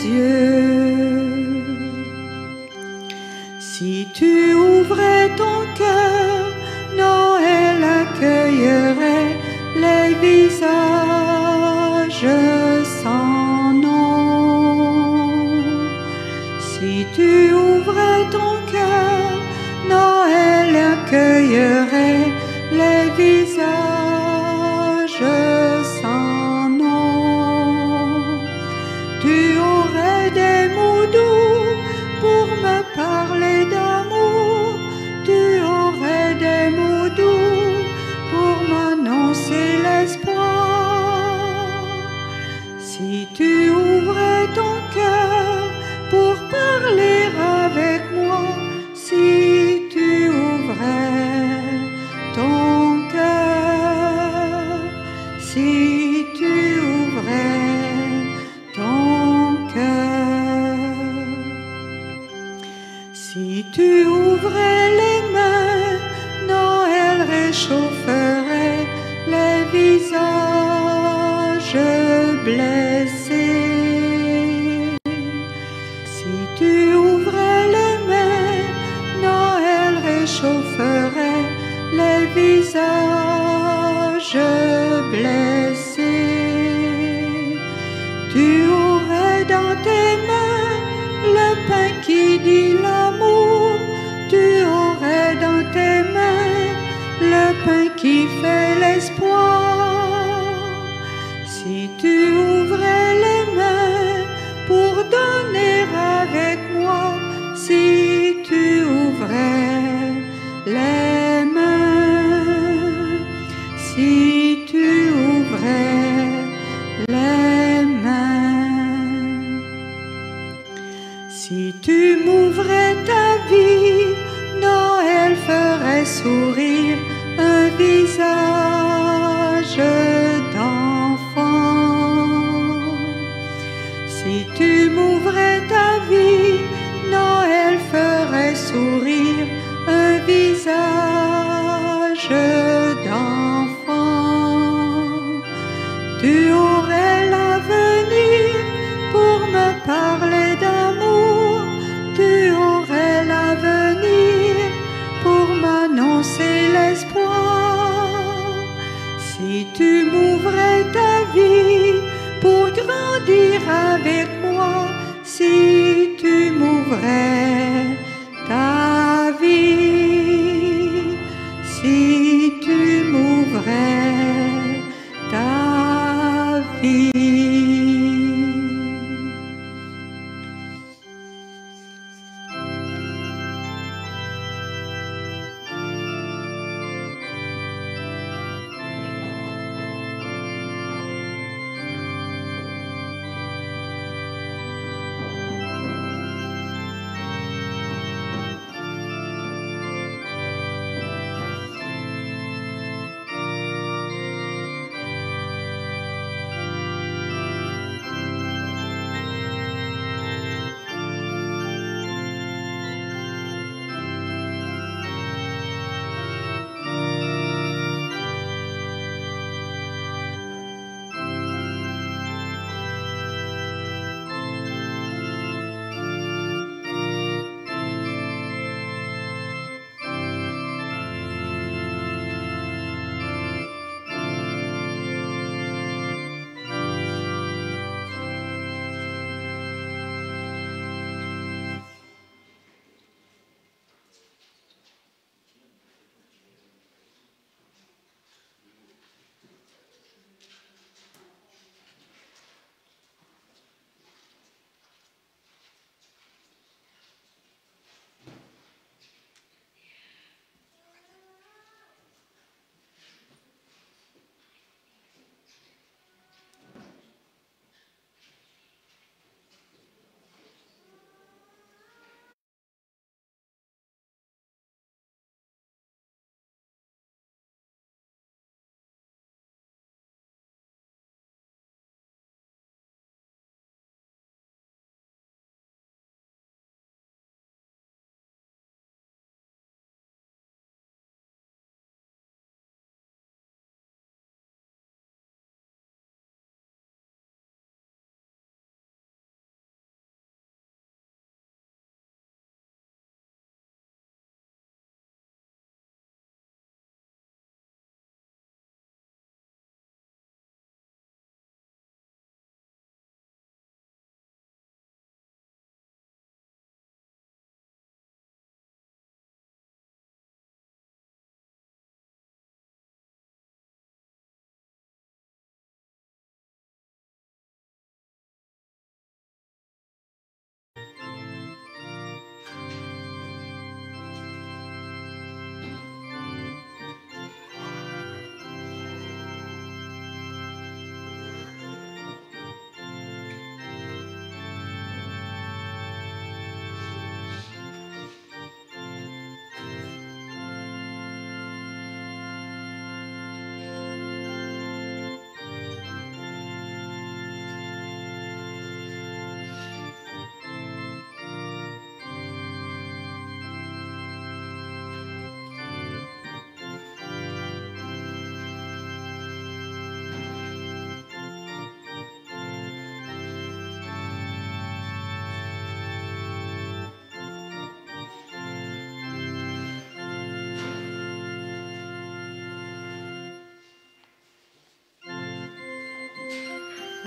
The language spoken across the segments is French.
yeux. Si tu ouvrais ton cœur, Noël accueillerait les visages sans nom. Si tu ouvrais ton cœur, Noël accueillerait les visages sans nom. Tu aurais des mots doux pour me parler d'amour. Tu aurais des mots doux pour m'annoncer l'espoir. Si tu ouvrais ton cœur pour parler avec moi, si tu ouvrais ton cœur, si tu ouvrais ton cœur, si tu ouvrais les mains, Noël réchaufferait les visages blessés. Si tu ouvrais les mains, Noël réchaufferait les visages blessés. Tu aurais dans tes mains le pain qui dit l'amour. Tu aurais dans tes mains le pain qui fait l'espoir. Si tu ouvrais les mains pour donner avec moi, si tu ouvrais les mains, si tu ouvrais les mains, si tu m'ouvrais ta vie, Noël ferait sourire un visage d'enfant. Si tu m'ouvrais ta vie, Noël ferait sourire un visage d'enfant. Tu aurais l'avenir pour me parler d'amour. Tu aurais l'avenir pour m'annoncer l'espoir. Si tu m'ouvrais ta vie pour grandir avec moi, si tu m'ouvrais ta vie, si tu m'ouvrais ta vie.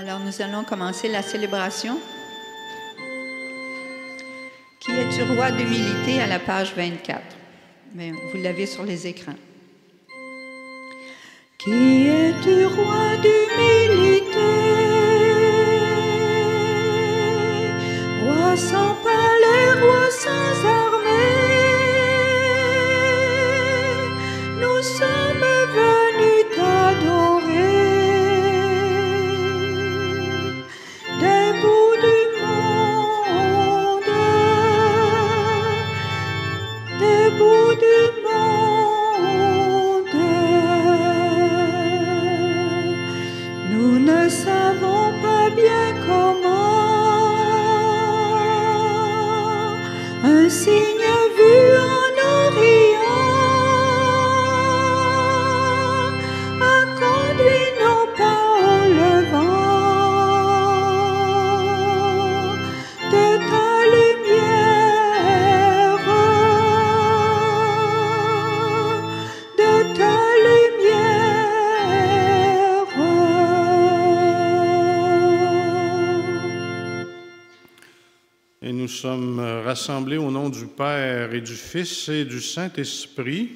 Alors nous allons commencer la célébration. Qui es-tu roi d'humilité à la page 24? Mais vous l'avez sur les écrans. Qui es-tu roi d'humilité? Roi sans palais, roi sans armée. Nous sommes venus t'adorer. Des bouts du monde, des bouts du monde. Nous ne savons pas bien comment. Un signe vu en Orient a conduit nos pas au levant de ta lumière, de ta lumière. Et nous sommes rassemblés au nom du Père et du Fils et du Saint-Esprit.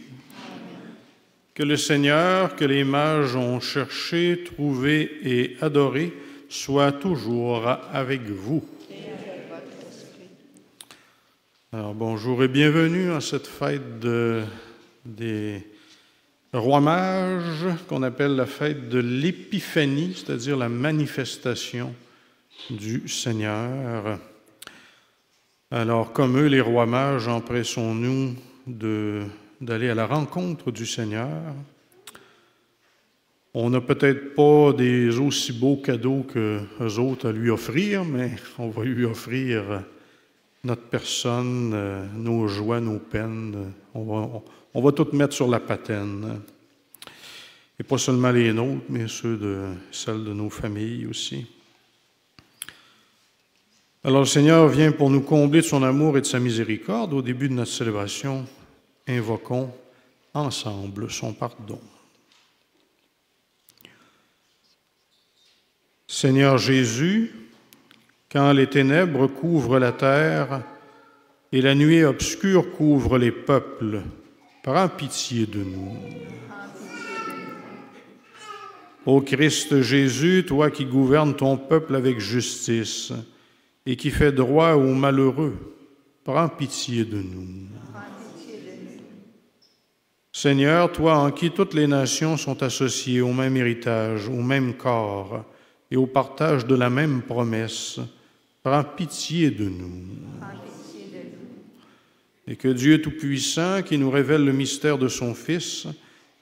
Que le Seigneur, que les mages ont cherché, trouvé et adoré, soit toujours avec vous. Alors, bonjour et bienvenue à cette fête des rois mages, qu'on appelle la fête de l'Épiphanie, c'est-à-dire la manifestation du Seigneur. Alors, comme eux, les rois mages, empressons-nous d'aller à la rencontre du Seigneur. On n'a peut-être pas des aussi beaux cadeaux qu'eux autres à lui offrir, mais on va lui offrir notre personne, nos joies, nos peines. On va tout mettre sur la patène. Et pas seulement les nôtres, mais celles de nos familles aussi. Alors le Seigneur vient pour nous combler de son amour et de sa miséricorde. Au début de notre célébration, invoquons ensemble son pardon. Seigneur Jésus, quand les ténèbres couvrent la terre et la nuée obscure couvre les peuples, prends pitié de nous. Ô Christ Jésus, toi qui gouvernes ton peuple avec justice et qui fais droit aux malheureux, prends pitié de nous. Seigneur, toi en qui toutes les nations sont associées au même héritage, au même corps et au partage de la même promesse, prends pitié de nous. Et que Dieu Tout-Puissant, qui nous révèle le mystère de son Fils,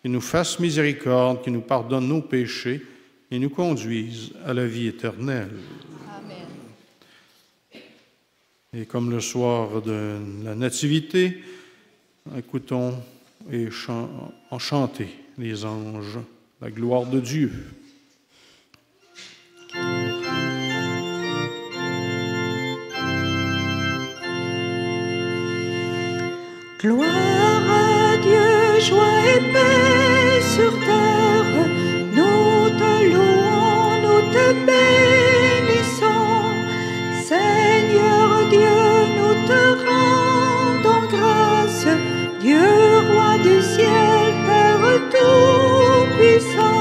qui nous fasse miséricorde, qui nous pardonne nos péchés et nous conduise à la vie éternelle. Amen. Et comme le soir de la Nativité, écoutons et chantez les anges, la gloire de Dieu. Gloire à Dieu, joie et paix sur terre, nous te louons, nous te bénissons. Seigneur Dieu, nous te rendons grâce, Dieu roi du ciel, Père tout-puissant.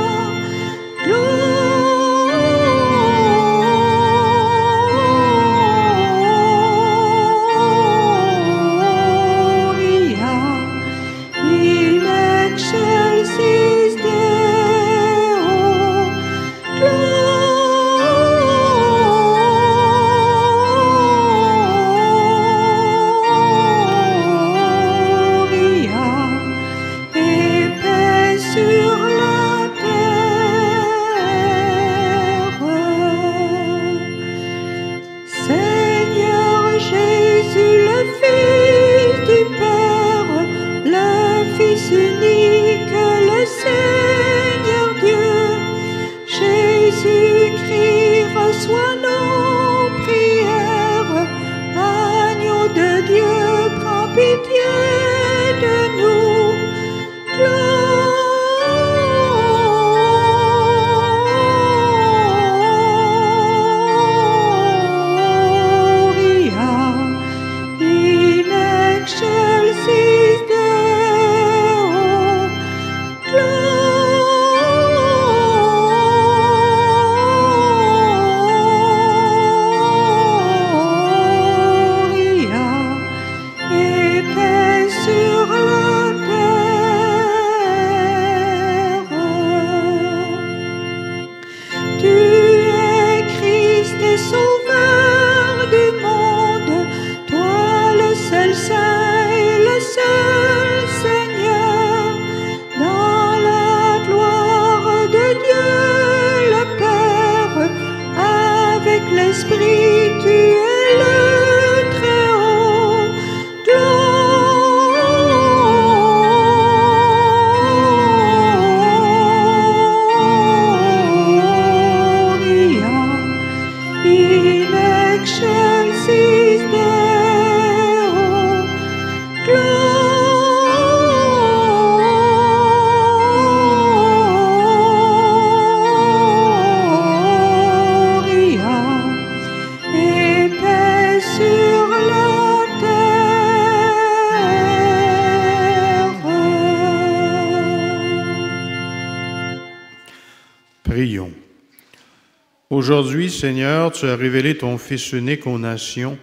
Aujourd'hui, Seigneur, tu as révélé ton Fils unique aux nations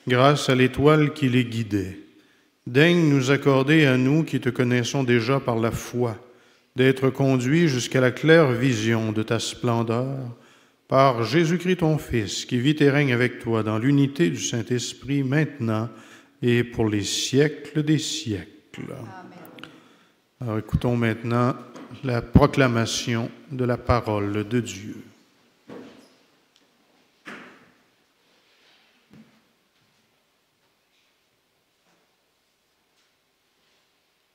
grâce à l'étoile qui les guidait. Daigne nous accorder à nous qui te connaissons déjà par la foi, d'être conduits jusqu'à la claire vision de ta splendeur, par Jésus-Christ ton Fils, qui vit et règne avec toi dans l'unité du Saint-Esprit, maintenant et pour les siècles des siècles. Amen. Alors écoutons maintenant la proclamation de la parole de Dieu.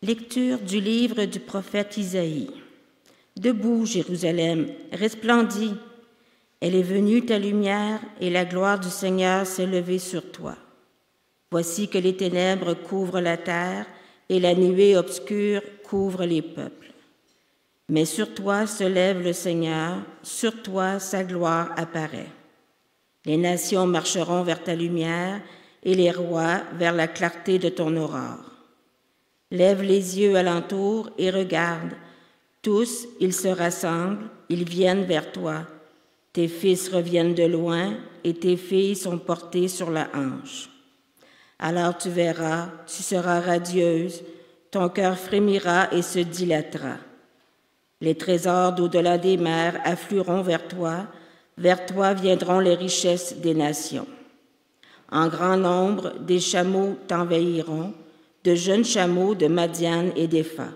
Lecture du livre du prophète Isaïe. Debout, Jérusalem, resplendis. Elle est venue ta lumière et la gloire du Seigneur s'est levée sur toi. Voici que les ténèbres couvrent la terre et la nuée obscure couvre les peuples. Mais sur toi se lève le Seigneur, sur toi sa gloire apparaît. Les nations marcheront vers ta lumière et les rois vers la clarté de ton aurore. Lève les yeux alentour et regarde. Tous, ils se rassemblent, ils viennent vers toi. Tes fils reviennent de loin et tes filles sont portées sur la hanche. Alors tu verras, tu seras radieuse, ton cœur frémira et se dilatera. Les trésors d'au-delà des mers afflueront vers toi viendront les richesses des nations. En grand nombre, des chameaux t'envahiront, de jeunes chameaux de Madian et d'Épha.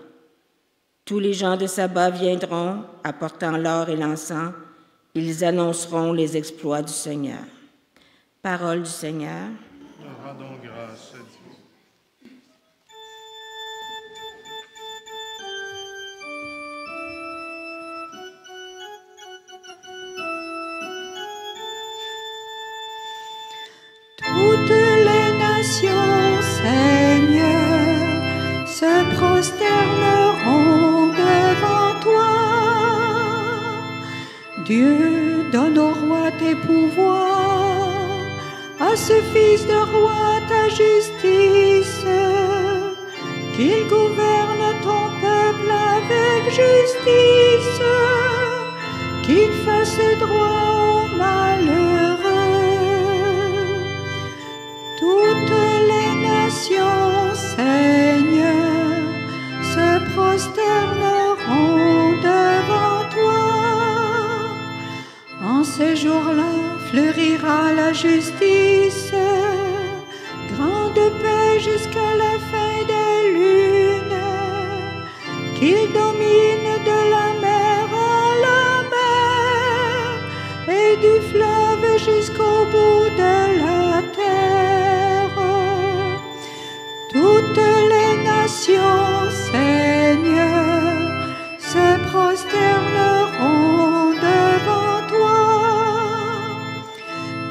Tous les gens de Saba viendront, apportant l'or et l'encens. Ils annonceront les exploits du Seigneur. Parole du Seigneur. Rendons grâce à Dieu. Toutes les nations, Seigneur, se prosterneront devant toi. Dieu, donne au roi tes pouvoirs, à ce fils de roi ta justice, qu'il gouverne ton peuple avec justice, qu'il fasse droit aux malheureux. Toutes les nations, Seigneur, se prosterneront devant toi. En ces jours-là fleurira la justice, grande paix jusqu'à la fin des lunes, qu'il domine de la mer à la mer et du fleuve jusqu'au bout de la terre. Toutes les nations, Seigneur, se prosterneront devant toi.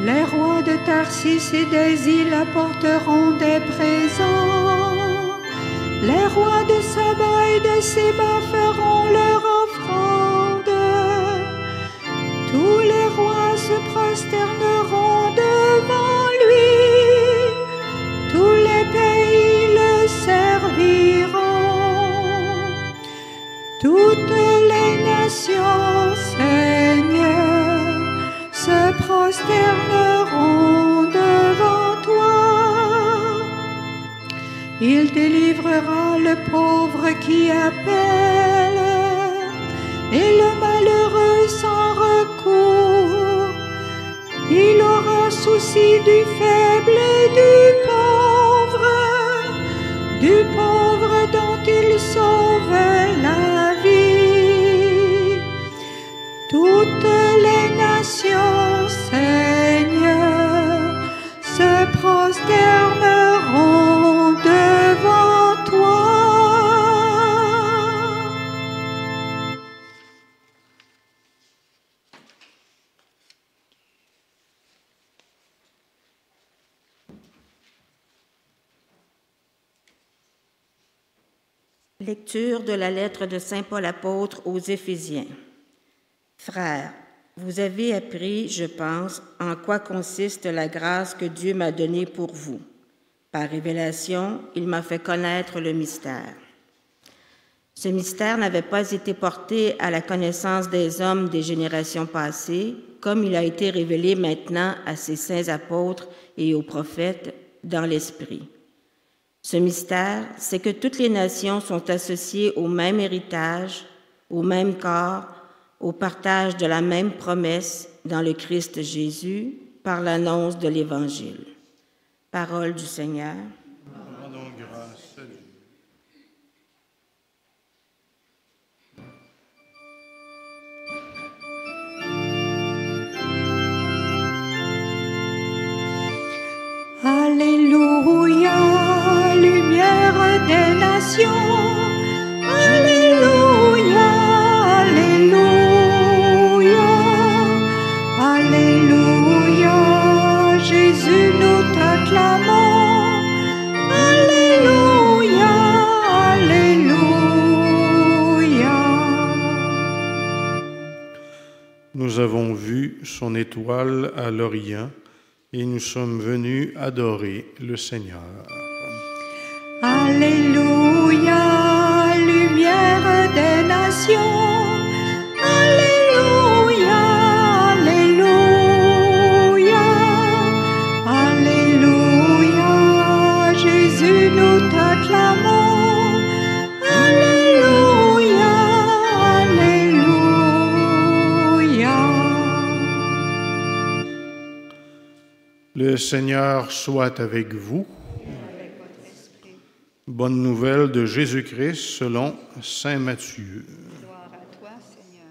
Les rois de Tarsis et des îles apporteront des présents. Les rois de Saba et de Séba feront leur offrande. Tous les rois se prosterneront devant lui. Tous les pays le serviront. Toutes les nations, Seigneur, se prosterneront devant toi. Il délivrera le pauvre qui appelle et le malheureux sans recours. Il aura souci du faible et du pauvre dont il sauve la vie. Toutes les nations, Seigneur, se prosterneront devant toi. Lecture de la lettre de saint Paul apôtre aux Éphésiens. Frères, vous avez appris, je pense, en quoi consiste la grâce que Dieu m'a donnée pour vous. Par révélation, il m'a fait connaître le mystère. Ce mystère n'avait pas été porté à la connaissance des hommes des générations passées, comme il a été révélé maintenant à ses saints apôtres et aux prophètes dans l'Esprit. Ce mystère, c'est que toutes les nations sont associées au même héritage, au même corps, au partage de la même promesse dans le Christ Jésus par l'annonce de l'Évangile. Parole du Seigneur. Rendons grâce à Dieu. Alléluia, lumière des nations. Alléluia, alléluia, alléluia, Jésus, nous t'acclamons. Alléluia, alléluia. Nous avons vu son étoile à l'Orient et nous sommes venus adorer le Seigneur. Alléluia, lumière des nations. Alléluia, alléluia, alléluia, Jésus, nous t'acclamons. Alléluia, alléluia. Le Seigneur soit avec vous. Bonne nouvelle de Jésus-Christ selon saint Matthieu. Gloire à toi, Seigneur.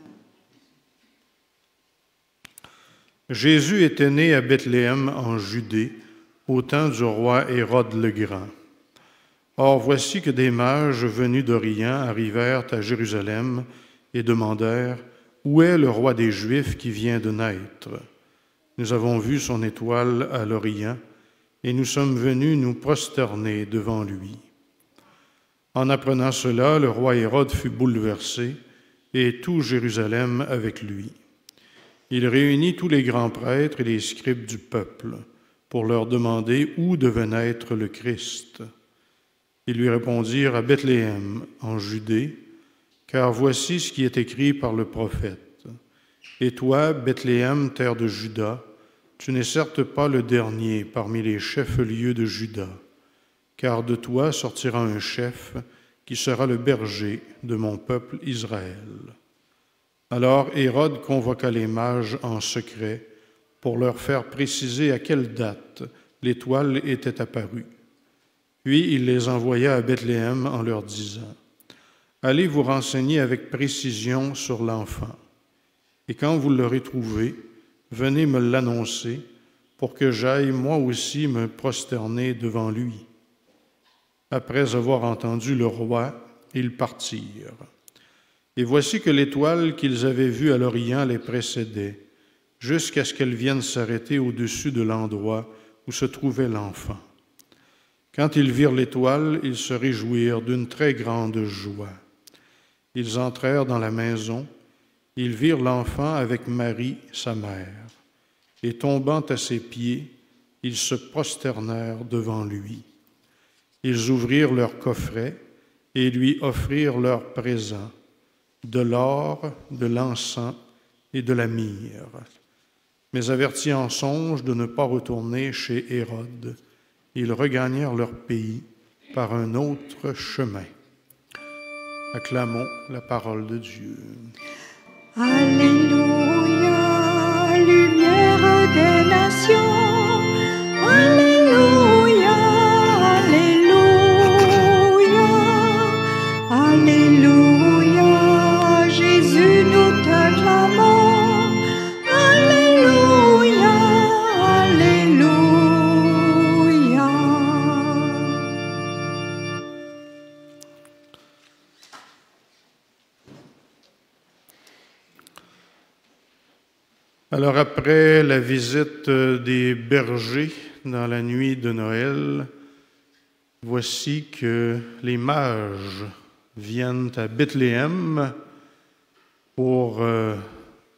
Jésus était né à Bethléem en Judée, au temps du roi Hérode le Grand. Or voici que des mages venus d'Orient arrivèrent à Jérusalem et demandèrent « Où est le roi des Juifs qui vient de naître ?» Nous avons vu son étoile à l'Orient et nous sommes venus nous prosterner devant lui. En apprenant cela, le roi Hérode fut bouleversé et tout Jérusalem avec lui. Il réunit tous les grands prêtres et les scribes du peuple pour leur demander où devait naître le Christ. Ils lui répondirent à Bethléem, en Judée, car voici ce qui est écrit par le prophète. Et toi, Bethléem, terre de Juda, tu n'es certes pas le dernier parmi les chefs-lieux de Juda, car de toi sortira un chef qui sera le berger de mon peuple Israël. Alors Hérode convoqua les mages en secret pour leur faire préciser à quelle date l'étoile était apparue. Puis il les envoya à Bethléem en leur disant « Allez vous renseigner avec précision sur l'enfant, et quand vous l'aurez trouvé, venez me l'annoncer pour que j'aille moi aussi me prosterner devant lui. » Après avoir entendu le roi, ils partirent. Et voici que l'étoile qu'ils avaient vue à l'Orient les précédait, jusqu'à ce qu'elle vienne s'arrêter au-dessus de l'endroit où se trouvait l'enfant. Quand ils virent l'étoile, ils se réjouirent d'une très grande joie. Ils entrèrent dans la maison, ils virent l'enfant avec Marie, sa mère, et tombant à ses pieds, ils se prosternèrent devant lui. Ils ouvrirent leur coffret et lui offrirent leurs présents, de l'or, de l'encens et de la myrrhe. Mais avertis en songe de ne pas retourner chez Hérode, ils regagnèrent leur pays par un autre chemin. Acclamons la parole de Dieu. Alléluia, lumière des nations. Alléluia, alléluia, alléluia, Jésus, nous t'acclamons. Alléluia, alléluia. Alors après la visite des bergers dans la nuit de Noël, voici que les mages viennent à Bethléem pour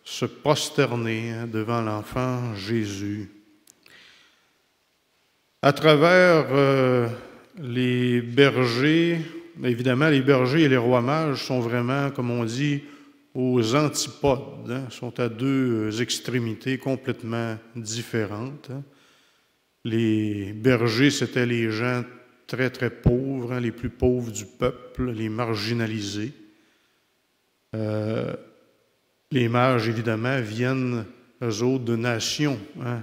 se prosterner devant l'enfant Jésus. À travers les bergers évidemment, les bergers et les rois mages sont vraiment, comme on dit, aux antipodes, hein, sont à deux extrémités complètement différentes. Hein. Les bergers, c'était les gens très, très pauvres, hein, les plus pauvres du peuple, les marginalisés. Les mages, évidemment, viennent, eux autres, de nations hein,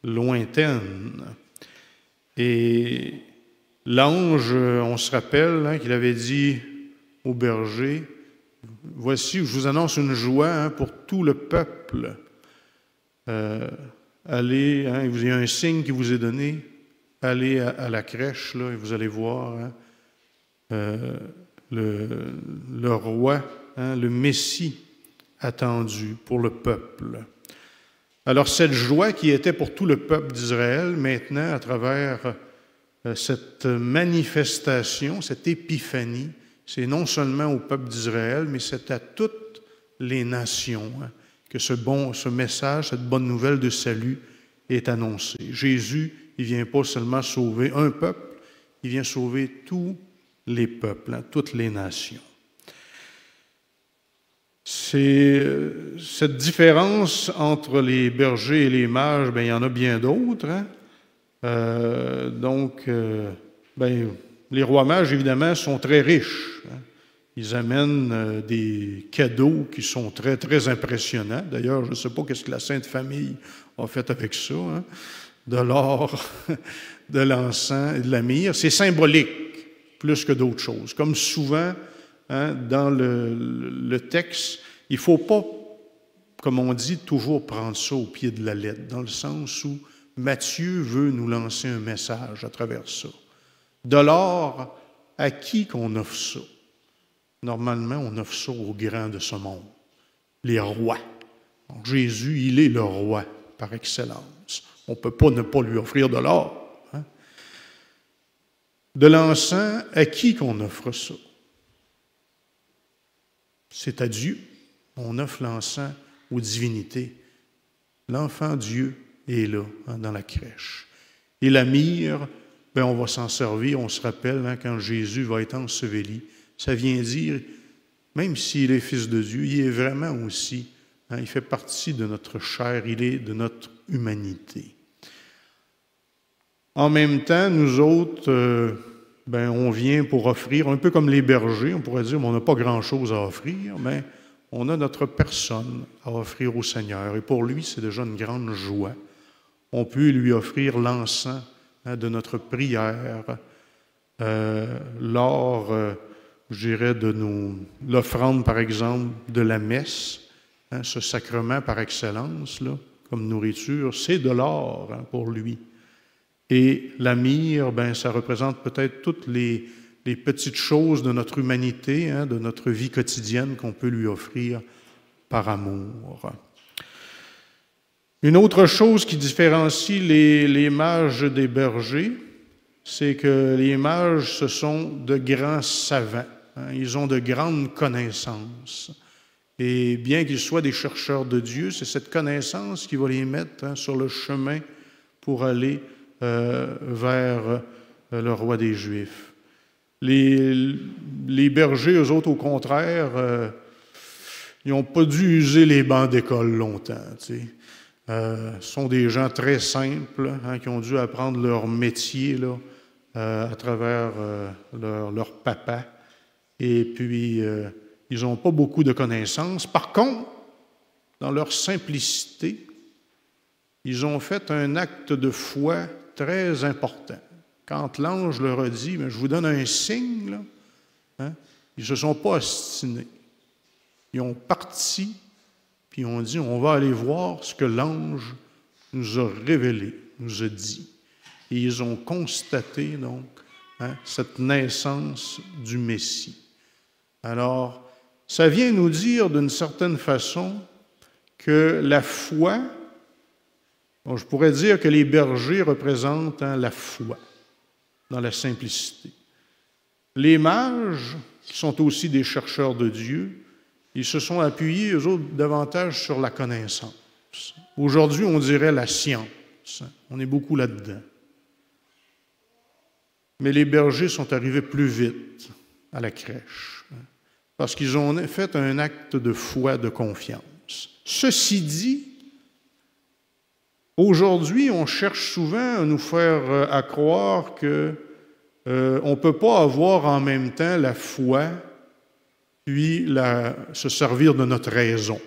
lointaines. Et l'ange, on se rappelle hein, qu'il avait dit aux bergers, « Voici, je vous annonce une joie hein, pour tout le peuple. Allez, hein, il y a un signe qui vous est donné, allez à la crèche, là, et vous allez voir hein, le roi, hein, le Messie attendu pour le peuple. » Alors cette joie qui était pour tout le peuple d'Israël, maintenant, à travers cette manifestation, cette épiphanie, c'est non seulement au peuple d'Israël, mais c'est à toutes les nations hein, que ce message, cette bonne nouvelle de salut est annoncé. Jésus, il ne vient pas seulement sauver un peuple, il vient sauver tous les peuples, hein, toutes les nations. C'est cette différence entre les bergers et les mages, bien, il y en a bien d'autres. Hein? Les rois mages, évidemment, sont très riches. Hein? Ils amènent des cadeaux qui sont très, très impressionnants. D'ailleurs, je ne sais pas qu'est-ce que la Sainte Famille a fait avec ça. Hein? De l'or, de l'encens et de la myrrhe. C'est symbolique plus que d'autres choses. Comme souvent, hein, dans le texte, il ne faut pas, comme on dit, toujours prendre ça au pied de la lettre, dans le sens où Matthieu veut nous lancer un message à travers ça. De l'or, à qui qu'on offre ça? Normalement, on offre ça aux grands de ce monde, les rois. Donc, Jésus, il est le roi par excellence. On ne peut pas ne pas lui offrir de l'or. Hein? De l'encens, à qui qu'on offre ça? C'est à Dieu. On offre l'encens aux divinités. L'enfant Dieu est là, hein, dans la crèche. Et la myrrhe, bien, on va s'en servir. On se rappelle, hein, quand Jésus va être enseveli, ça vient dire, même s'il est fils de Dieu, il est vraiment aussi, hein, il fait partie de notre chair, il est de notre humanité. En même temps, nous autres, on vient pour offrir, un peu comme les bergers, on pourrait dire, mais on n'a pas grand-chose à offrir, mais on a notre personne à offrir au Seigneur. Et pour lui, c'est déjà une grande joie. On peut lui offrir l'encens hein, de notre prière, lors, je dirais, de l'offrande, par exemple, de la messe, hein, ce sacrement par excellence, là, comme nourriture, c'est de l'or hein, pour lui. Et la myrrhe, ça représente peut-être toutes les petites choses de notre humanité, hein, de notre vie quotidienne qu'on peut lui offrir par amour. Une autre chose qui différencie les mages des bergers, c'est que les mages, ce sont de grands savants. Hein, ils ont de grandes connaissances. Et bien qu'ils soient des chercheurs de Dieu, c'est cette connaissance qui va les mettre hein, sur le chemin pour aller vers le roi des Juifs. Les bergers, eux autres, au contraire, ils n'ont pas dû user les bancs d'école longtemps. Tu sais. Sont des gens très simples hein, qui ont dû apprendre leur métier là, à travers leur papa. Et puis, ils n'ont pas beaucoup de connaissances. Par contre, dans leur simplicité, ils ont fait un acte de foi très important. Quand l'ange leur a dit, je vous donne un signe, là, hein, ils ne se sont pas ostinés. Ils ont parti, puis ils ont dit, on va aller voir ce que l'ange nous a révélé, nous a dit. Et ils ont constaté, donc, hein, cette naissance du Messie. Alors, ça vient nous dire, d'une certaine façon, que la foi, bon, je pourrais dire que les bergers représentent hein, la foi, dans la simplicité. Les mages, qui sont aussi des chercheurs de Dieu, ils se sont appuyés, eux autres, davantage sur la connaissance. Aujourd'hui, on dirait la science. On est beaucoup là-dedans. Mais les bergers sont arrivés plus vite à la crèche, parce qu'ils ont fait un acte de foi, de confiance. Ceci dit, aujourd'hui, on cherche souvent à nous faire à croire que on ne peut pas avoir en même temps la foi puis se servir de notre raison.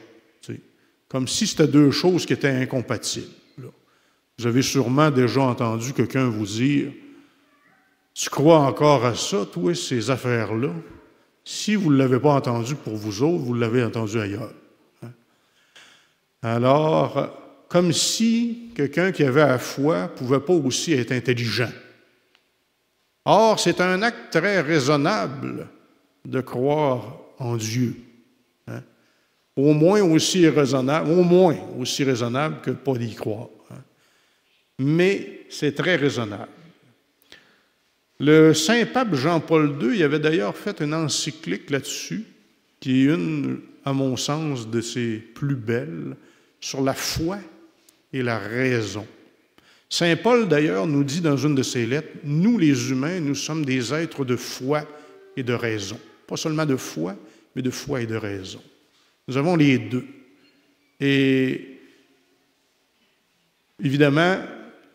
Comme si c'était deux choses qui étaient incompatibles. Là. Vous avez sûrement déjà entendu quelqu'un vous dire « Tu crois encore à ça, toi, ces affaires-là? » Si vous ne l'avez pas entendu pour vous autres, vous l'avez entendu ailleurs. Hein? Alors, comme si quelqu'un qui avait la foi ne pouvait pas aussi être intelligent. Or, c'est un acte très raisonnable de croire en Dieu. Hein? Au moins aussi raisonnable que de ne pas y croire. Hein? Mais c'est très raisonnable. Le Saint-Pape Jean-Paul II, il avait d'ailleurs fait une encyclique là-dessus, qui est une, à mon sens, de ses plus belles, sur la foi et la raison. Saint Paul, d'ailleurs, nous dit dans une de ses lettres, « Nous, les humains, nous sommes des êtres de foi et de raison. » Pas seulement de foi, mais de foi et de raison. Nous avons les deux. Et évidemment,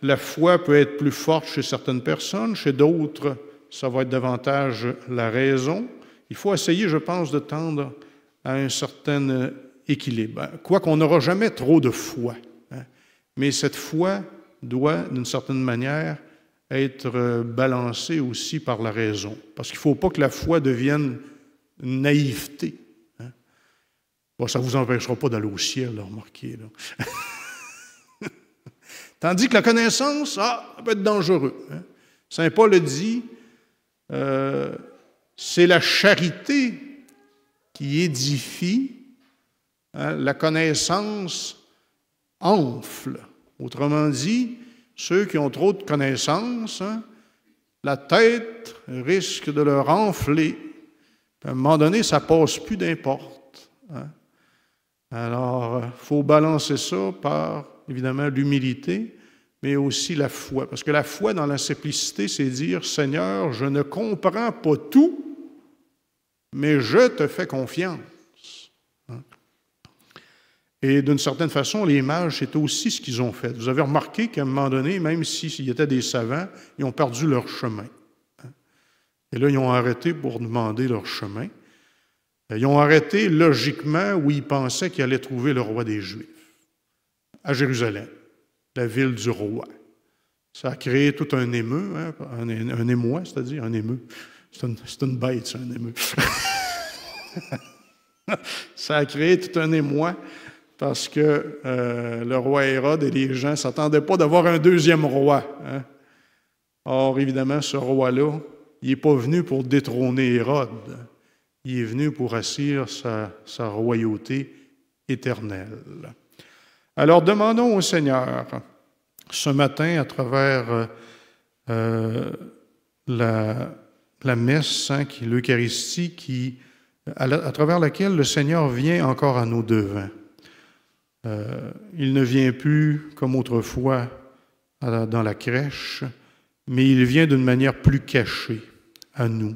la foi peut être plus forte chez certaines personnes, chez d'autres, ça va être davantage la raison. Il faut essayer, je pense, de tendre à un certain équilibre. Quoique on n'aura jamais trop de foi. Hein, mais cette foi doit, d'une certaine manière, être balancée aussi par la raison. Parce qu'il ne faut pas que la foi devienne une naïveté. Hein. Bon, ça ne vous empêchera pas d'aller au ciel, là, remarquez. Là. Tandis que la connaissance, ça peut être dangereux. Hein. Saint Paul a dit, c'est la charité qui édifie, hein, la connaissance enfle. Autrement dit, ceux qui ont trop de connaissances, hein, la tête risque de leur enfler. À un moment donné, ça ne passe plus d'importe. Hein. Alors, il faut balancer ça par, évidemment, l'humilité, mais aussi la foi. Parce que la foi, dans la simplicité, c'est dire, Seigneur, je ne comprends pas tout, mais je te fais confiance. Hein. Et d'une certaine façon, les mages, c'est aussi ce qu'ils ont fait. Vous avez remarqué qu'à un moment donné, même s'ils étaient des savants, ils ont perdu leur chemin. Et là, ils ont arrêté pour demander leur chemin. Ils ont arrêté logiquement où ils pensaient qu'ils allaient trouver le roi des Juifs, à Jérusalem, la ville du roi. Ça a créé tout un émeu, hein, un émoi, c'est-à-dire un émeu. C'est une bête, ça, un émeu. Ça a créé tout un émoi parce que le roi Hérode et les gens ne s'attendaient pas d'avoir un deuxième roi. Hein. Or, évidemment, ce roi-là, il n'est pas venu pour détrôner Hérode. Il est venu pour assurer sa royauté éternelle. Alors, demandons au Seigneur, ce matin, à travers la messe, hein, l'Eucharistie, à travers laquelle le Seigneur vient encore à nos devants. Il ne vient plus comme autrefois dans la crèche, mais il vient d'une manière plus cachée à nous.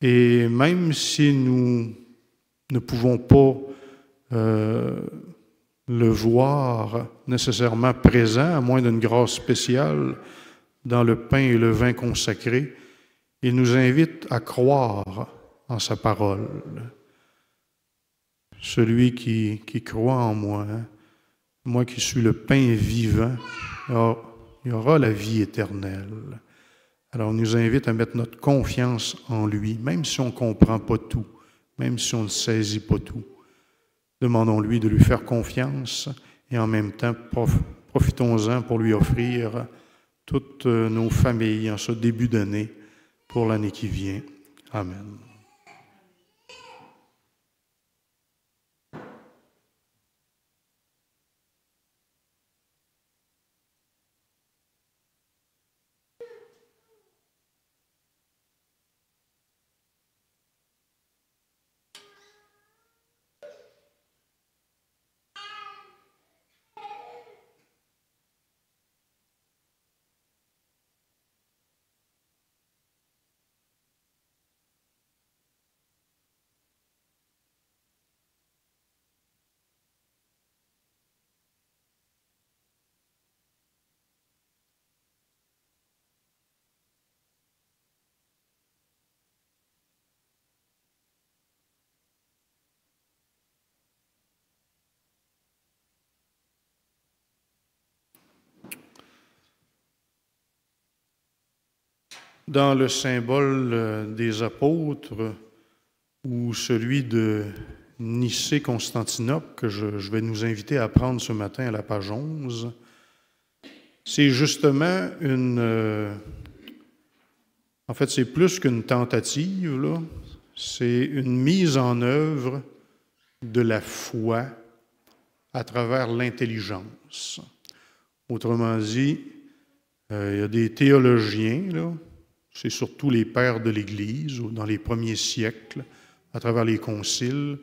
Et même si nous ne pouvons pas le voir nécessairement présent, à moins d'une grâce spéciale dans le pain et le vin consacrés, il nous invite à croire en sa parole. Celui qui croit en moi, hein, moi qui suis le pain vivant, il y aura la vie éternelle. Alors, on nous invite à mettre notre confiance en lui, même si on ne comprend pas tout, même si on ne saisit pas tout. Demandons-lui de lui faire confiance et en même temps, profitons-en pour lui offrir toutes nos familles en ce début d'année pour l'année qui vient. Amen. dans le symbole des apôtres ou celui de Nicée-Constantinople que je vais nous inviter à prendre ce matin à la page 11, c'est justement en fait, c'est plus qu'une tentative, là. C'est une mise en œuvre de la foi à travers l'intelligence. Autrement dit, il y a des théologiens, là, c'est surtout les pères de l'Église, dans les premiers siècles, à travers les conciles,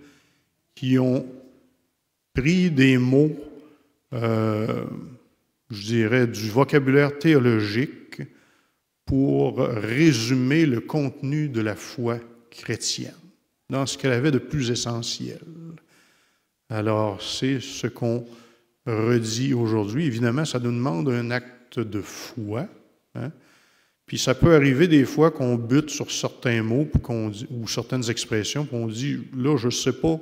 qui ont pris des mots, je dirais, du vocabulaire théologique pour résumer le contenu de la foi chrétienne, dans ce qu'elle avait de plus essentiel. Alors, c'est ce qu'on redit aujourd'hui. Évidemment, ça nous demande un acte de foi, hein? Puis ça peut arriver des fois qu'on bute sur certains mots ou certaines expressions, puis on dit, là, je ne sais pas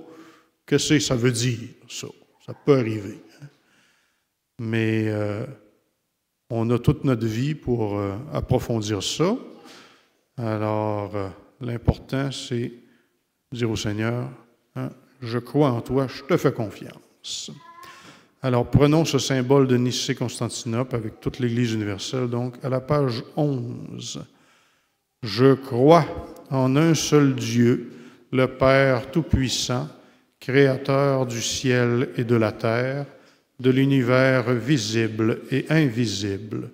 ce que ça veut dire, ça. Ça peut arriver. Hein? Mais on a toute notre vie pour approfondir ça. Alors, l'important, c'est dire au Seigneur, hein, je crois en toi, je te fais confiance. Alors, prenons ce symbole de Nicée-Constantinople avec toute l'Église universelle, donc à la page 11. Je crois en un seul Dieu, le Père Tout-Puissant, Créateur du ciel et de la terre, de l'univers visible et invisible.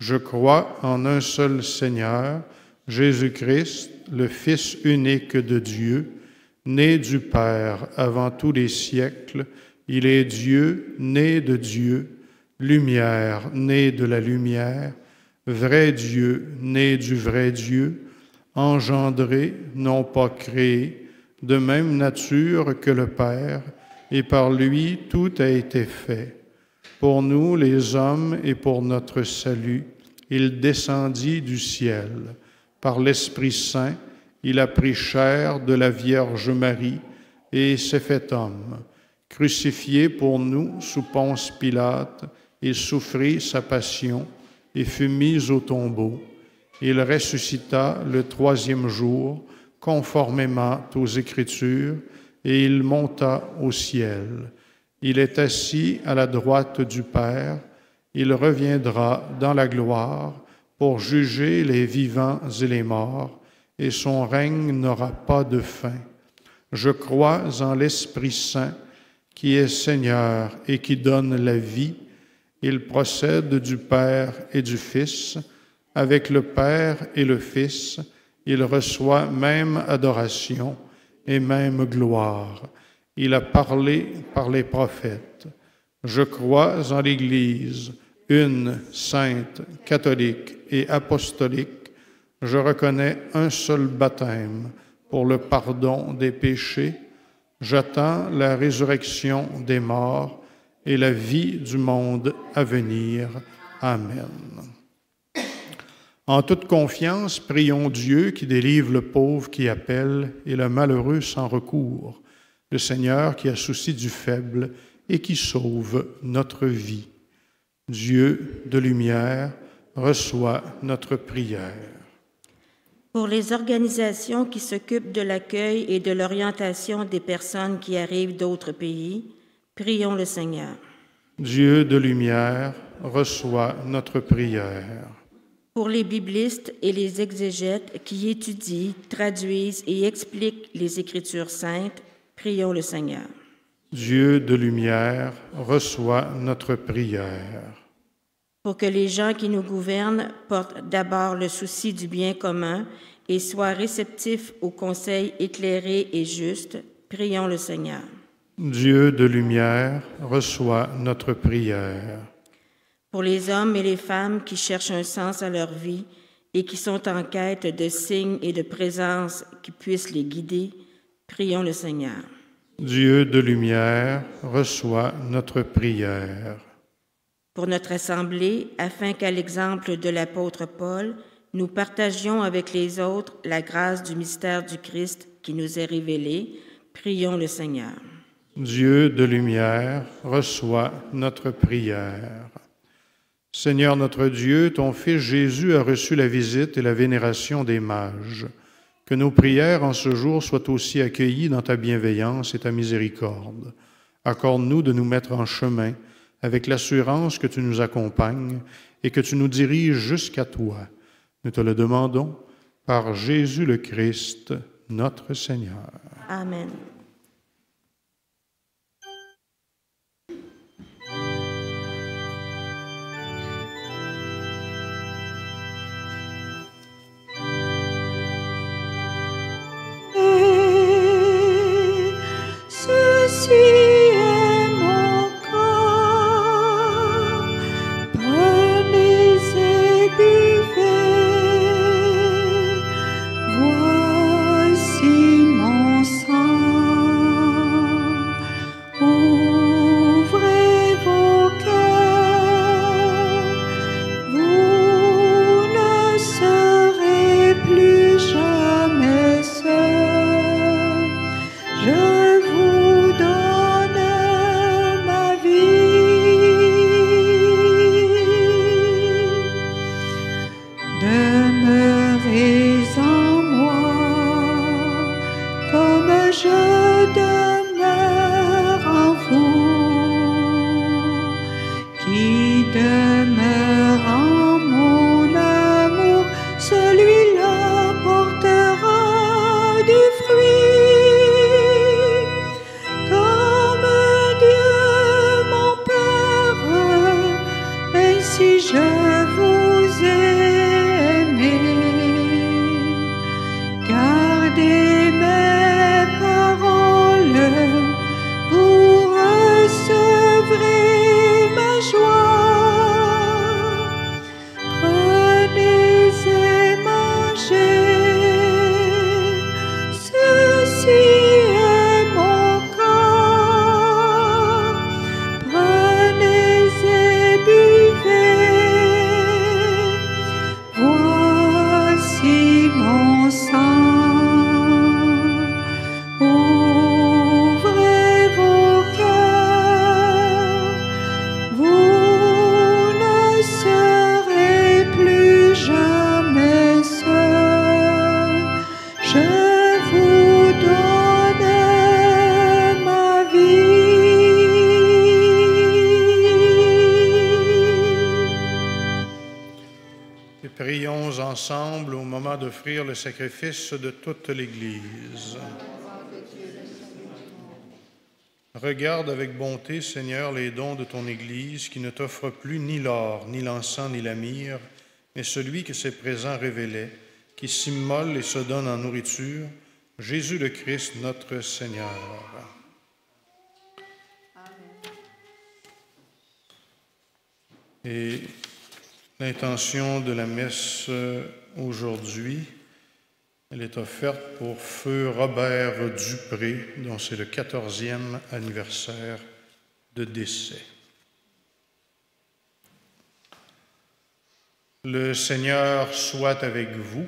Je crois en un seul Seigneur, Jésus-Christ, le Fils unique de Dieu, né du Père avant tous les siècles. Il est Dieu, né de Dieu, lumière, né de la lumière, vrai Dieu, né du vrai Dieu, engendré, non pas créé, de même nature que le Père, et par lui tout a été fait. Pour nous, les hommes, et pour notre salut, il descendit du ciel. Par l'Esprit Saint, il a pris chair de la Vierge Marie et s'est fait homme. Crucifié pour nous sous Ponce Pilate, il souffrit sa passion et fut mis au tombeau. Il ressuscita le troisième jour, conformément aux Écritures, et il monta au ciel. Il est assis à la droite du Père. Il reviendra dans la gloire pour juger les vivants et les morts, et son règne n'aura pas de fin. Je crois en l'Esprit Saint, qui est Seigneur et qui donne la vie. Il procède du Père et du Fils. Avec le Père et le Fils, il reçoit même adoration et même gloire. Il a parlé par les prophètes. Je crois en l'Église, une, sainte, catholique et apostolique. Je reconnais un seul baptême pour le pardon des péchés. J'attends la résurrection des morts et la vie du monde à venir. Amen. En toute confiance, prions Dieu qui délivre le pauvre qui appelle et le malheureux sans recours, le Seigneur qui a souci du faible et qui sauve notre vie. Dieu de lumière, reçois notre prière. Pour les organisations qui s'occupent de l'accueil et de l'orientation des personnes qui arrivent d'autres pays, prions le Seigneur. Dieu de lumière, reçois notre prière. Pour les biblistes et les exégètes qui étudient, traduisent et expliquent les Écritures saintes, prions le Seigneur. Dieu de lumière, reçois notre prière. Pour que les gens qui nous gouvernent portent d'abord le souci du bien commun et soient réceptifs aux conseils éclairés et justes, prions le Seigneur. Dieu de lumière, reçois notre prière. Pour les hommes et les femmes qui cherchent un sens à leur vie et qui sont en quête de signes et de présences qui puissent les guider, prions le Seigneur. Dieu de lumière, reçois notre prière. Pour notre assemblée, afin qu'à l'exemple de l'apôtre Paul, nous partagions avec les autres la grâce du mystère du Christ qui nous est révélé, prions le Seigneur. Dieu de lumière, reçois notre prière. Seigneur notre Dieu, ton Fils Jésus a reçu la visite et la vénération des mages. Que nos prières en ce jour soient aussi accueillies dans ta bienveillance et ta miséricorde. Accorde-nous de nous mettre en chemin avec l'assurance que tu nous accompagnes et que tu nous diriges jusqu'à toi. Nous te le demandons par Jésus le Christ, notre Seigneur. Amen. Ceci est mon corps, prenez et buvez. Voici mon sang, ouvrez vos cœurs, vous ne serez plus jamais seuls. Je vous donne ma vie. Demeurez en moi comme je demeure en vous. Qui demeure en mon amour, celui-là portera du fruit. Comme Dieu mon Père, ainsi je vous ai aimé. Gardez mes paroles, vous recevrez ma joie. Prenez et mangez, ceci est mon corps. Prenez et buvez, voici mon sang. Ouvrez vos cœurs, vous ne serez plus jamais seuls. Je vous donne ma vie. Et prions ensemble au moment d'offrir le sacrifice de toute l'Église. Regarde avec bonté, Seigneur, les dons de ton Église qui ne t'offre plus ni l'or, ni l'encens, ni la myrrhe, mais celui que ses présents révélaient, qui s'immole et se donne en nourriture, Jésus le Christ, notre Seigneur. Et l'intention de la messe aujourd'hui, elle est offerte pour Feu Robert Dupré, dont c'est le 14e anniversaire de décès. Le Seigneur soit avec vous.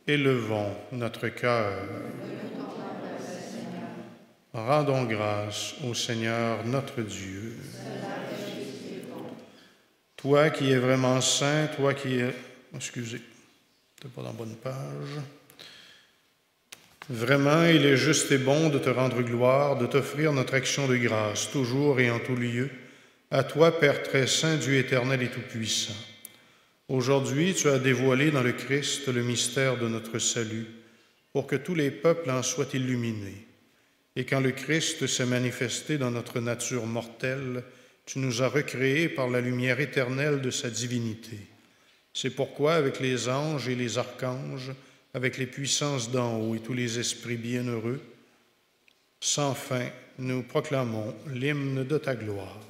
Élevons notre cœur. Rendons grâce au Seigneur notre Dieu. Toi qui es vraiment saint, toi qui es... Excusez, je n'étais pas dans la bonne page. Vraiment, il est juste et bon de te rendre gloire, de t'offrir notre action de grâce, toujours et en tout lieu, à toi, Père très saint, Dieu éternel et tout-puissant. Aujourd'hui, tu as dévoilé dans le Christ le mystère de notre salut, pour que tous les peuples en soient illuminés. Et quand le Christ s'est manifesté dans notre nature mortelle, tu nous as recréés par la lumière éternelle de sa divinité. C'est pourquoi, avec les anges et les archanges, avec les puissances d'en haut et tous les esprits bienheureux, sans fin, nous proclamons l'hymne de ta gloire.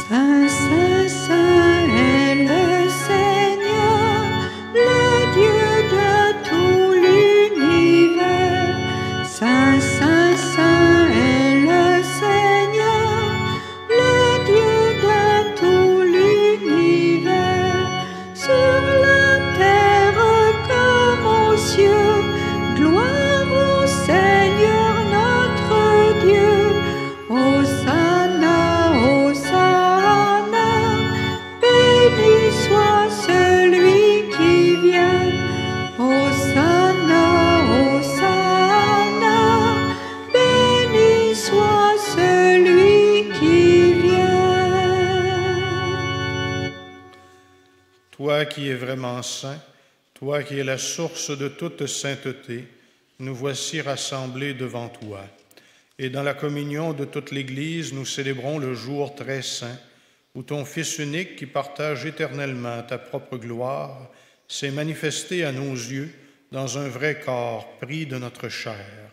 Saint, Saint, Saint est le Seigneur, le Dieu de tout l'univers. Saint, Saint, Saint est le Seigneur, le Dieu de tout l'univers. Sur la terre comme aux cieux, gloire qui es vraiment saint, toi qui es la source de toute sainteté, nous voici rassemblés devant toi. Et dans la communion de toute l'Église, nous célébrons le jour très saint, où ton Fils unique, qui partage éternellement ta propre gloire, s'est manifesté à nos yeux dans un vrai corps pris de notre chair.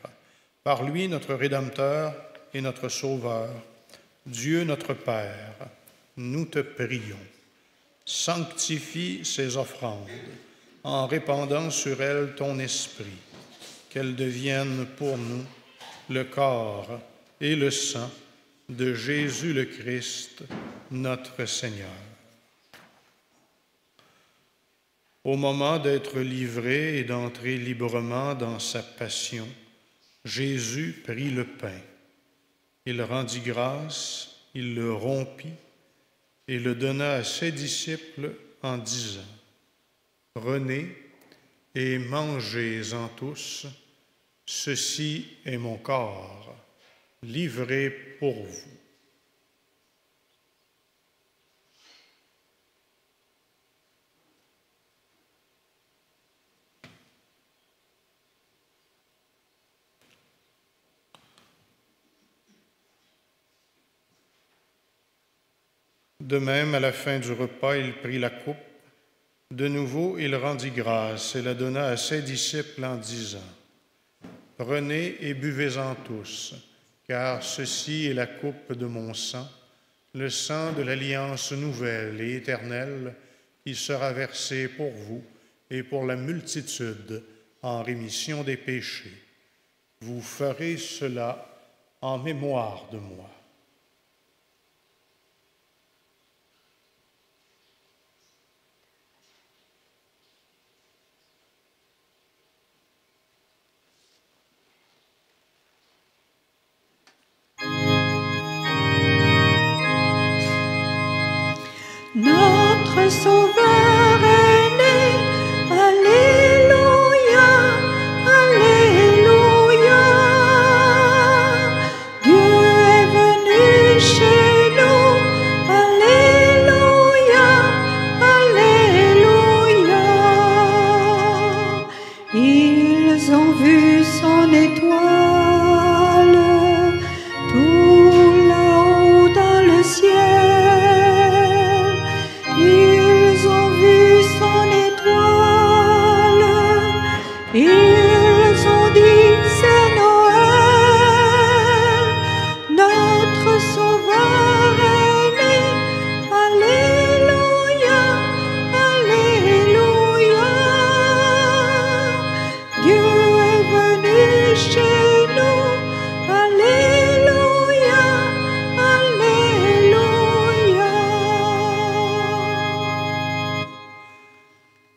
Par lui, notre Rédempteur et notre Sauveur, Dieu notre Père, nous te prions. Sanctifie ces offrandes en répandant sur elles ton esprit, qu'elles deviennent pour nous le corps et le sang de Jésus le Christ, notre Seigneur. Au moment d'être livré et d'entrer librement dans sa passion, Jésus prit le pain. Il rendit grâce, il le rompit et le donna à ses disciples en disant : « Prenez et mangez-en tous, ceci est mon corps, livré pour vous. » De même, à la fin du repas, il prit la coupe. De nouveau, il rendit grâce et la donna à ses disciples en disant : « Prenez et buvez-en tous, car ceci est la coupe de mon sang, le sang de l'alliance nouvelle et éternelle qui sera versé pour vous et pour la multitude en rémission des péchés. Vous ferez cela en mémoire de moi. » Notre Sauveur est né, Alléluia, Alléluia. Dieu est venu chez nous, Alléluia, Alléluia. Ils ont vu son étoile, tout là-haut dans le ciel. Ils ont vu son étoile, ils ont dit c'est Noël, notre Sauveur est né, Alléluia, Alléluia. Dieu est venu chez nous, Alléluia, Alléluia.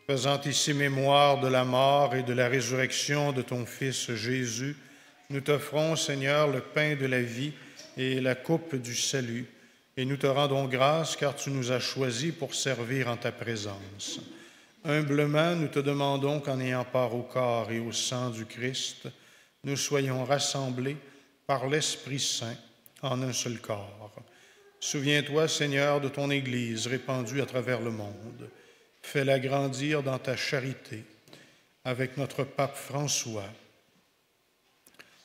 Faisant ici mémoire de la mort et de la résurrection de ton Fils Jésus, nous t'offrons, Seigneur, le pain de la vie et la coupe du salut, et nous te rendons grâce car tu nous as choisis pour servir en ta présence. Humblement, nous te demandons qu'en ayant part au corps et au sang du Christ, nous soyons rassemblés par l'Esprit Saint en un seul corps. Souviens-toi, Seigneur, de ton Église répandue à travers le monde. Fais-la grandir dans ta charité, avec notre pape François,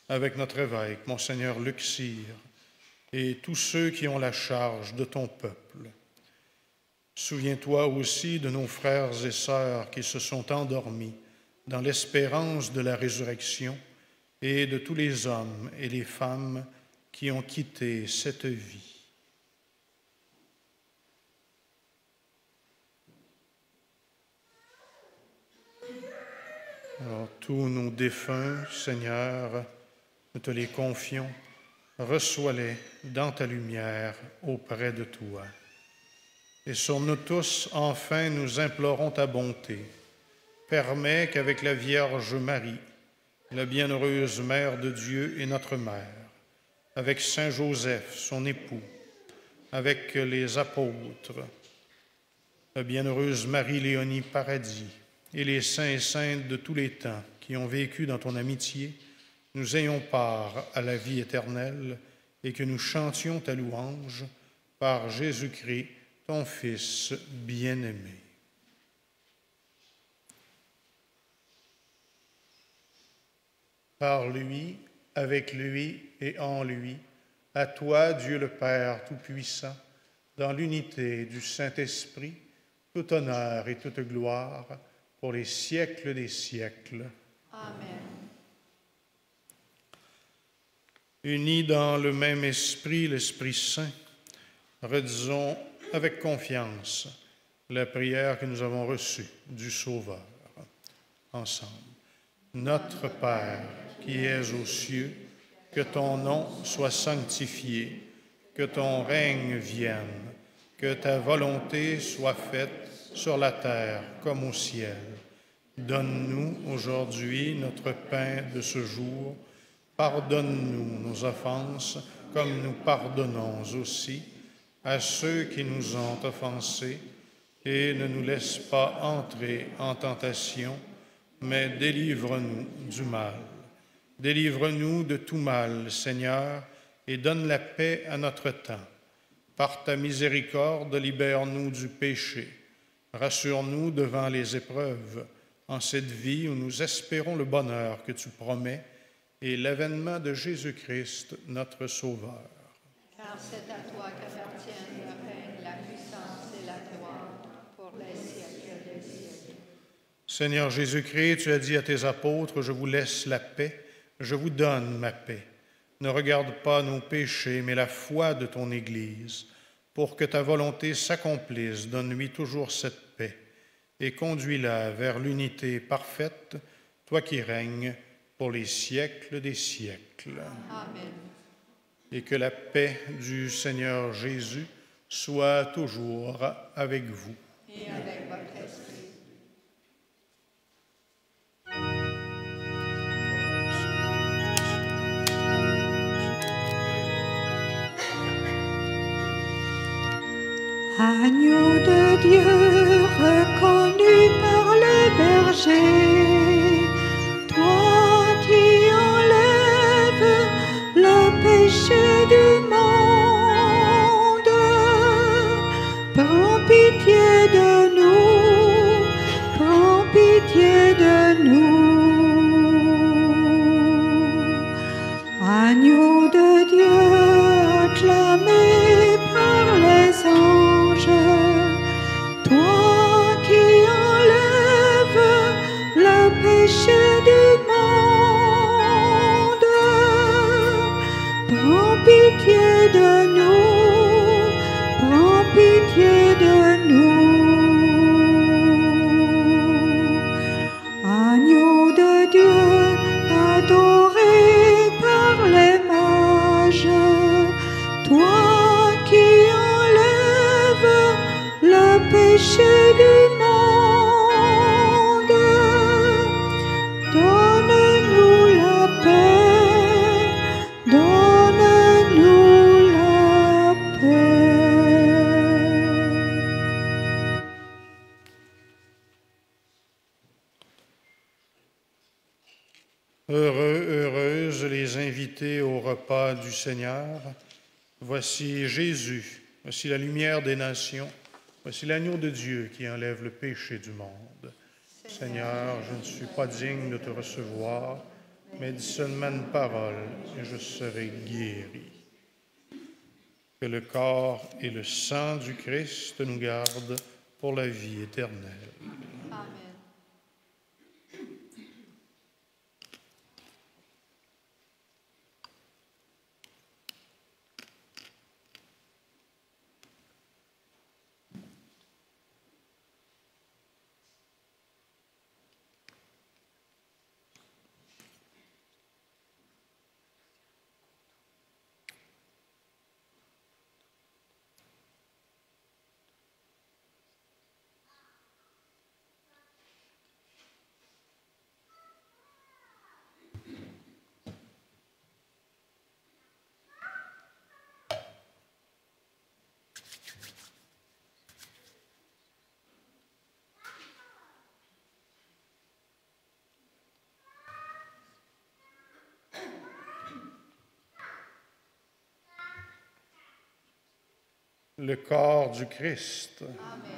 avec notre évêque, Monseigneur Luc Cyr, et tous ceux qui ont la charge de ton peuple. Souviens-toi aussi de nos frères et sœurs qui se sont endormis dans l'espérance de la résurrection et de tous les hommes et les femmes qui ont quitté cette vie. Alors, tous nos défunts, Seigneur, nous te les confions, reçois-les dans ta lumière auprès de toi. Et sur nous tous, enfin, nous implorons ta bonté. Permets qu'avec la Vierge Marie, la bienheureuse Mère de Dieu et notre Mère, avec Saint Joseph, son époux, avec les apôtres, la bienheureuse Marie-Léonie Paradis, et les saints et saintes de tous les temps qui ont vécu dans ton amitié, nous ayons part à la vie éternelle et que nous chantions ta louange par Jésus-Christ, ton Fils bien-aimé. par lui, avec lui et en lui, à toi, Dieu le Père Tout-Puissant, dans l'unité du Saint-Esprit, tout honneur et toute gloire pour les siècles des siècles. Amen. Unis dans le même esprit, l'Esprit Saint, redisons avec confiance la prière que nous avons reçue du Sauveur. Ensemble. Notre Père, qui es aux cieux, que ton nom soit sanctifié, que ton règne vienne, que ta volonté soit faite sur la terre comme au ciel. Donne-nous aujourd'hui notre pain de ce jour. Pardonne-nous nos offenses, comme nous pardonnons aussi à ceux qui nous ont offensés, et ne nous laisse pas entrer en tentation, mais délivre-nous du mal. Délivre-nous de tout mal, Seigneur, et donne la paix à notre temps. Par ta miséricorde, libère-nous du péché. Rassure-nous devant les épreuves, en cette vie où nous espérons le bonheur que tu promets et l'avènement de Jésus-Christ, notre Sauveur. Car c'est à toi qu'appartiennent le règne, la puissance et la gloire pour les siècles des siècles. Seigneur Jésus-Christ, tu as dit à tes apôtres, « Je vous laisse la paix, je vous donne ma paix. Ne regarde pas nos péchés, mais la foi de ton Église. Pour que ta volonté s'accomplisse, donne-lui toujours cette paix et conduis-la vers l'unité parfaite, toi qui règnes pour les siècles des siècles. » Amen. Et que la paix du Seigneur Jésus soit toujours avec vous. Et avec votre esprit. Agneau de Dieu reconnu par les bergers, toi qui enlèves le péché du monde, prends pitié de nous, prends pitié de nous. Agneau de Dieu acclamé par les anges, toi qui enlèves le péché du monde, prends pitié de nous, prends pitié de nous. Agneau de Dieu, adoré par les mages, toi qui enlèves le péché du monde, donne-nous la paix, donne-nous la paix. Heureux, heureuses les invités au repas du Seigneur. Voici Jésus, voici la lumière des nations, voici l'agneau de Dieu qui enlève le péché du monde. Seigneur, je ne suis pas digne de te recevoir, mais dis seulement une parole et je serai guéri. Que le corps et le sang du Christ nous gardent pour la vie éternelle. Amen. Le corps du Christ. Amen.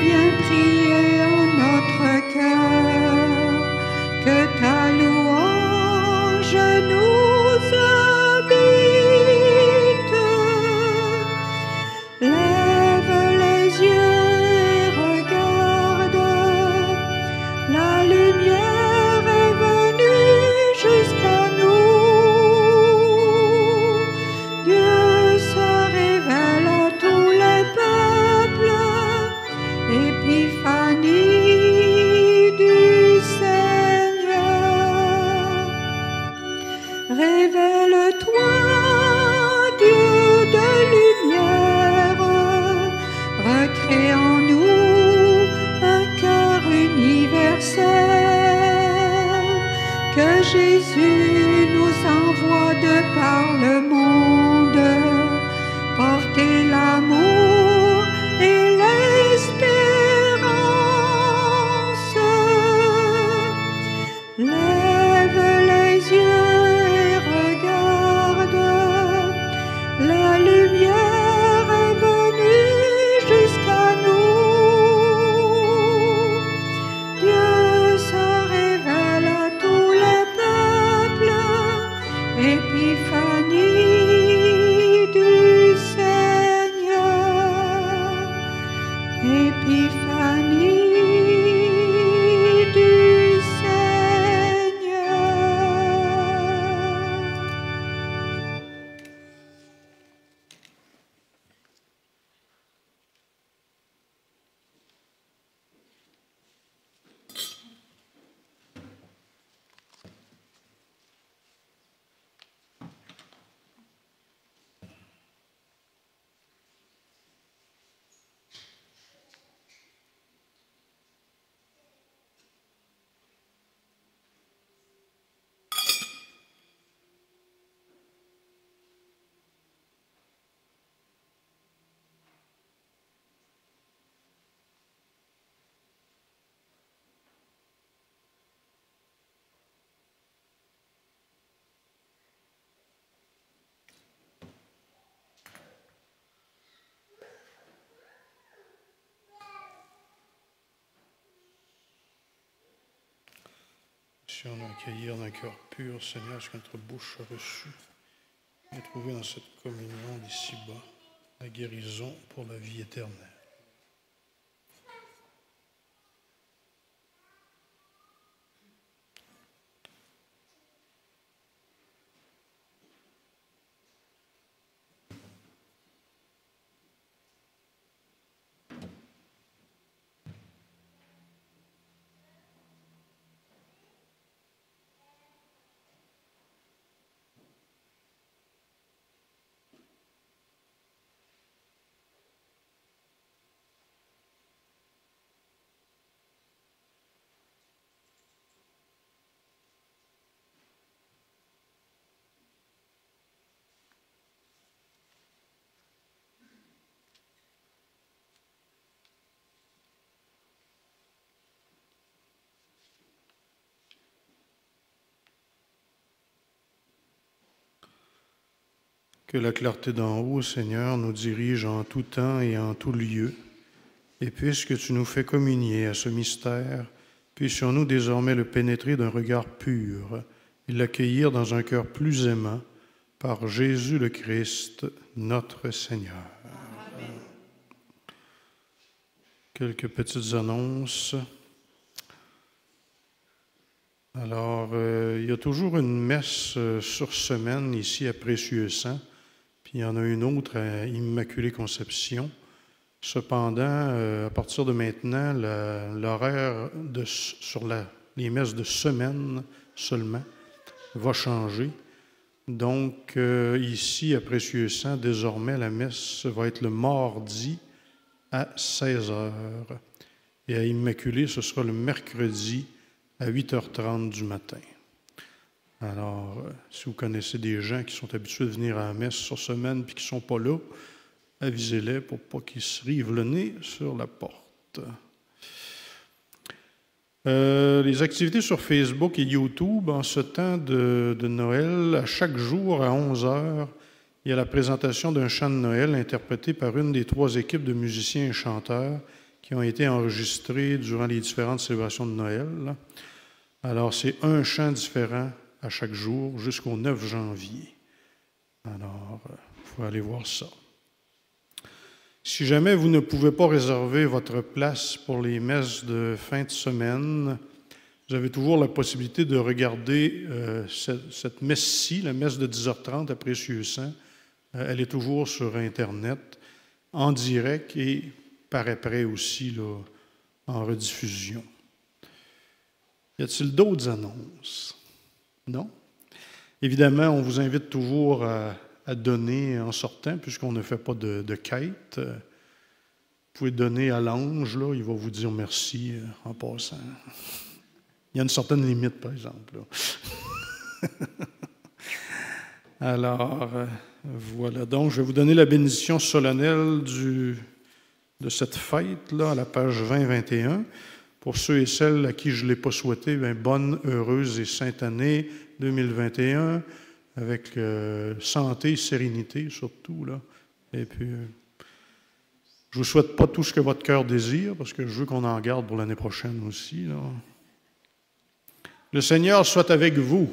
viens prier en notre cœur, que ta louange nous habite. Lève les yeux et regarde, la lumière est venue jusqu'à nous. Dieu se révèle à tous les peuples, épiphanie du Seigneur. Révèle-toi, Dieu de lumière, recrée en nous un cœur universel, que Jésus nous envoie de par le monde, porter l'amour et l'espérance. Lève les yeux et regarde, la lumière est venue jusqu'à nous. Dieu se révèle à tous les peuples, épiphanie du Seigneur, épiphanie du Seigneur. Si on accueillir d'un cœur pur, Seigneur, ce que notre bouche a reçu, et trouver dans cette communion d'ici-bas la guérison pour la vie éternelle. Que la clarté d'en haut, Seigneur, nous dirige en tout temps et en tout lieu. Et puisque tu nous fais communier à ce mystère, puissions-nous désormais le pénétrer d'un regard pur et l'accueillir dans un cœur plus aimant par Jésus le Christ, notre Seigneur. Amen. Quelques petites annonces. Alors, il y a toujours une messe sur semaine ici à Précieux Sang. Puis il y en a une autre à Immaculée Conception. Cependant, à partir de maintenant, l'horaire sur les messes de semaine seulement va changer. Donc, ici, à Précieux Sang, désormais, la messe va être le mardi à 16h. Et à Immaculée, ce sera le mercredi à 8h30 du matin. Alors, si vous connaissez des gens qui sont habitués de venir à la messe sur semaine puis qui ne sont pas là, avisez-les pour pas qu'ils se rivent le nez sur la porte. Les activités sur Facebook et YouTube, en ce temps de Noël, à chaque jour à 11h, il y a la présentation d'un chant de Noël interprété par une des 3 équipes de musiciens et chanteurs qui ont été enregistrés durant les différentes célébrations de Noël. Alors, c'est un chant différent à chaque jour jusqu'au 9 janvier. Alors, il faut aller voir ça. Si jamais vous ne pouvez pas réserver votre place pour les messes de fin de semaine, vous avez toujours la possibilité de regarder cette messe-ci, la messe de 10h30 à Précieux-Sang. Elle est toujours sur Internet, en direct et par après aussi là, en rediffusion. Y a-t-il d'autres annonces? Non? Évidemment, on vous invite toujours à donner en sortant, puisqu'on ne fait pas de quête. Vous pouvez donner à l'ange, là, il va vous dire merci en passant. Il y a une certaine limite, par exemple. Alors, voilà. Donc, je vais vous donner la bénédiction solennelle de cette fête-là, à la page 20-21. Pour ceux et celles à qui je ne l'ai pas souhaité, bien, bonne, heureuse et sainte année 2021, avec santé, sérénité surtout. Là. Et puis, je ne vous souhaite pas tout ce que votre cœur désire, parce que je veux qu'on en garde pour l'année prochaine aussi. Là. Le Seigneur soit avec vous.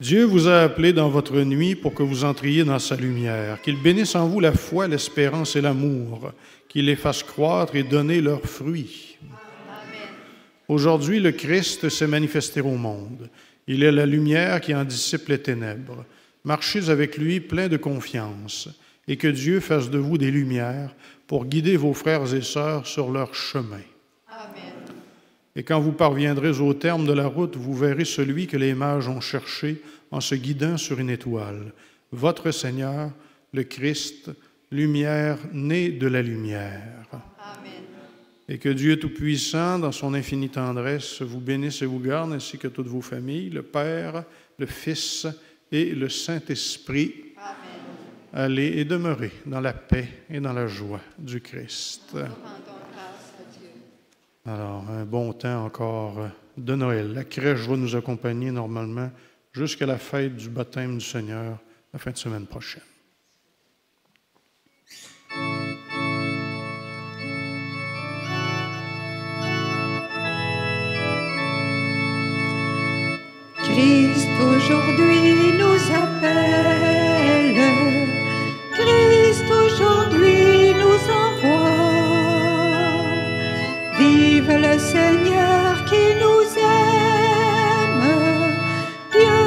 Dieu vous a appelé dans votre nuit pour que vous entriez dans sa lumière. Qu'il bénisse en vous la foi, l'espérance et l'amour. Qu'il les fasse croître et donner leurs fruits. Amen. Aujourd'hui, le Christ s'est manifesté au monde. Il est la lumière qui en dissipe les ténèbres. Marchez avec lui plein de confiance et que Dieu fasse de vous des lumières pour guider vos frères et sœurs sur leur chemin. Amen. Et quand vous parviendrez au terme de la route, vous verrez celui que les mages ont cherché en se guidant sur une étoile. Votre Seigneur, le Christ, lumière née de la lumière. Amen. Et que Dieu Tout-Puissant, dans son infinie tendresse, vous bénisse et vous garde, ainsi que toutes vos familles, le Père, le Fils et le Saint-Esprit. Amen. Allez et demeurez dans la paix et dans la joie du Christ. Nous rendons grâce à Dieu. Alors, un bon temps encore de Noël. La crèche va nous accompagner normalement jusqu'à la fête du baptême du Seigneur, la fin de semaine prochaine. Christ aujourd'hui nous appelle, Christ aujourd'hui nous envoie. Vive le Seigneur qui nous aime, Dieu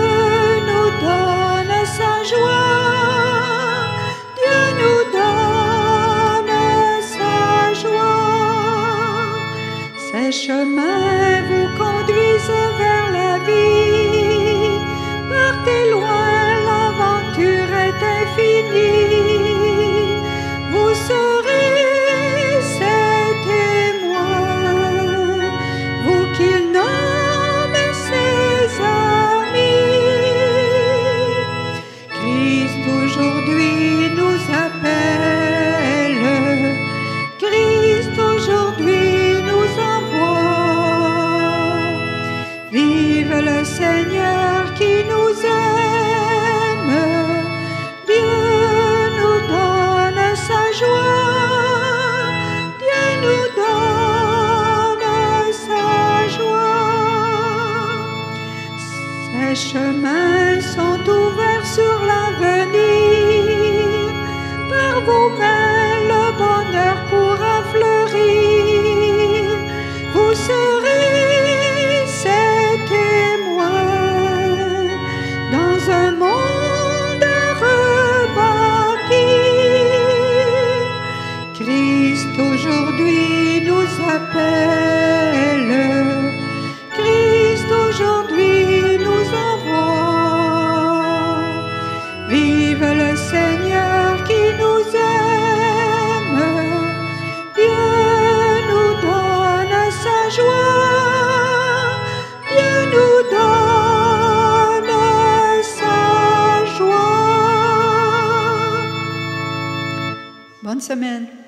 nous donne sa joie, Dieu nous donne sa joie. Ces chemins vous conduisent vers la vie, partez loin, l'aventure est infinie. Vous serez ses témoins, vous qu'il nomme ses amis. Christ aujourd'hui nous appelle, Christ aujourd'hui nous envoie. Vive le Seigneur qui nous aime, Dieu nous donne sa joie, Dieu nous donne sa joie. Ces chemins sont ouverts sur l'avenir, par vos mains le bonheur pourra fleurir. Vous serez ses témoins dans un monde rebâti. Christ aujourd'hui nous appelle, Christ aujourd'hui nous envoie. Vive le Seigneur qui nous aime, Dieu nous donne sa joie, Dieu nous donne sa joie. Bonne semaine.